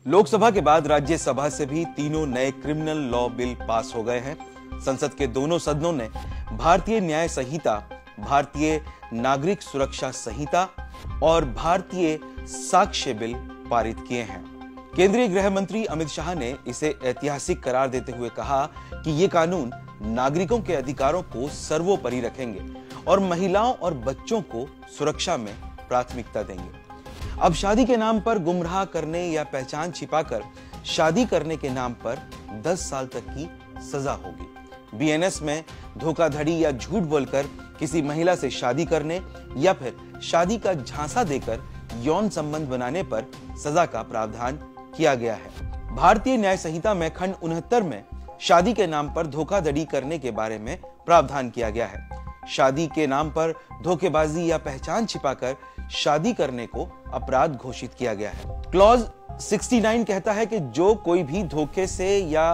लोकसभा के बाद राज्यसभा से भी तीनों नए क्रिमिनल लॉ बिल पास हो गए हैं। संसद के दोनों सदनों ने भारतीय न्याय संहिता, भारतीय नागरिक सुरक्षा संहिता और भारतीय साक्ष्य बिल पारित किए हैं। केंद्रीय गृह मंत्री अमित शाह ने इसे ऐतिहासिक करार देते हुए कहा कि ये कानून नागरिकों के अधिकारों को सर्वोपरि रखेंगे और महिलाओं और बच्चों को सुरक्षा में प्राथमिकता देंगे। अब शादी के नाम पर गुमराह करने या पहचान छिपाकर शादी करने के नाम पर 10 साल तक की सजा होगी। बीएनएस में धोखाधड़ी या झूठ बोलकर किसी महिला से शादी करने या फिर शादी का झांसा देकर यौन संबंध बनाने पर सजा का प्रावधान किया गया है। भारतीय न्याय संहिता में खंड 69 में शादी के नाम पर धोखाधड़ी करने के बारे में प्रावधान किया गया है। शादी के नाम पर धोखेबाजी या पहचान छिपाकर शादी करने को अपराध घोषित किया गया है। क्लॉज 69 कहता है कि जो कोई भी धोखे से या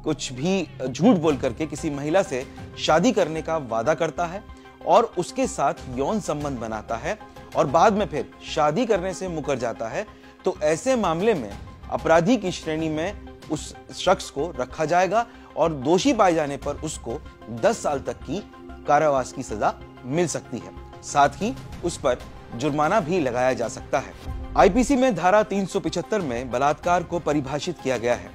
कुछ भी झूठ बोल करके किसी महिला से शादी करने का वादा करता है और उसके साथ यौन संबंध बनाता है और बाद में फिर शादी करने से मुकर जाता है, तो ऐसे मामले में अपराधी की श्रेणी में उस शख्स को रखा जाएगा और दोषी पाए जाने पर उसको 10 साल तक की कारावास की सजा मिल सकती है। साथ ही उस पर जुर्माना भी लगाया जा सकता है। आईपीसी में धारा 375 में बलात्कार को परिभाषित किया गया है।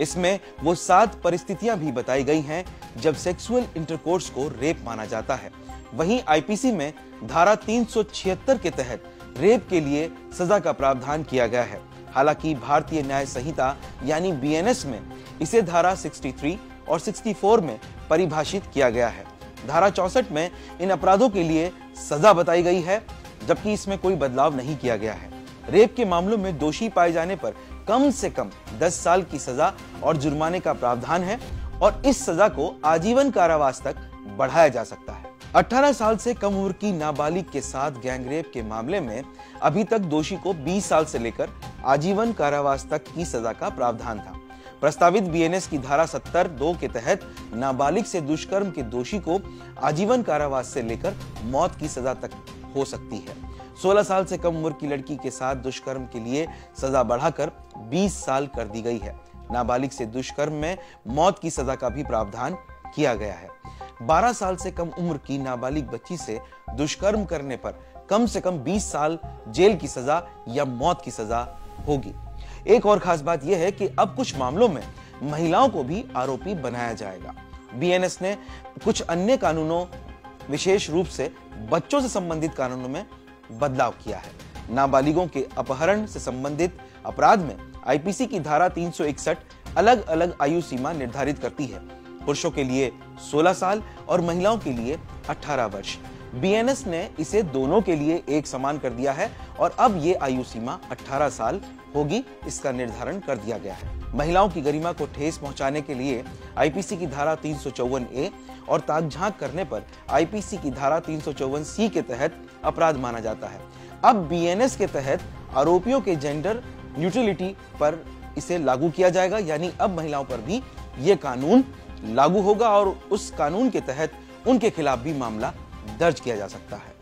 इसमें वो 7 परिस्थितियां भी बताई गई हैं जब सेक्सुअल इंटरकोर्स को रेप माना जाता है। वहीं आईपीसी में धारा 376 के तहत रेप के लिए सजा का प्रावधान किया गया है। हालांकि भारतीय न्याय संहिता यानी बीएनएस में इसे धारा 63 और 64 में परिभाषित किया गया है। धारा 64 में इन अपराधों के लिए सजा बताई गई है, जबकि इसमें कोई बदलाव नहीं किया गया है। रेप के मामलों में दोषी पाए जाने पर कम से कम 10 साल की सजा और जुर्माने का प्रावधान है और इस सजा को आजीवन कारावास तक बढ़ाया जा सकता है। 18 साल से कम उम्र की नाबालिग के साथ गैंगरेप के मामले में अभी तक दोषी को 20 साल से लेकर आजीवन कारावास तक की सजा का प्रावधान था। प्रस्तावित बीएनएस की धारा 70(2) के तहत नाबालिग से दुष्कर्म के दोषी को आजीवन कारावास से लेकर मौत की सजा तक हो सकती है। 16 साल से कम उम्र की लड़की के साथ दुष्कर्म के लिए सजा बढ़ाकर 20 साल कर दी गई है। नाबालिग से दुष्कर्म में मौत की सजा का भी प्रावधान किया गया है। 12 साल से कम उम्र की नाबालिग बच्ची से दुष्कर्म करने पर कम से कम 20 साल जेल की सजा या मौत की सजा होगी। एक और खास बात यह है कि अब कुछ मामलों में महिलाओं को भी आरोपी बनाया जाएगा। बीएनएस ने कुछ अन्य कानूनों, विशेष रूप से बच्चों से संबंधित कानूनों में बदलाव किया है। नाबालिगों के अपहरण से संबंधित अपराध में आईपीसी की धारा 361 अलग अलग आयु सीमा निर्धारित करती है। पुरुषों के लिए 16 साल और महिलाओं के लिए 18 वर्ष। बीएनएस ने इसे दोनों के लिए एक समान कर दिया है और अब ये आयु सीमा 18 साल होगी, इसका निर्धारण कर दिया गया है। महिलाओं की गरिमा को ठेस पहुंचाने के लिए आईपीसी की धारा 354(a) और ताक-झांक करने पर आईपीसी की धारा 354(c) के तहत अपराध माना जाता है। अब बीएनएस के तहत आरोपियों के जेंडर न्यूट्रलिटी पर इसे लागू किया जाएगा, यानी अब महिलाओं पर भी ये कानून लागू होगा और उस कानून के तहत उनके खिलाफ भी मामला दर्ज किया जा सकता है।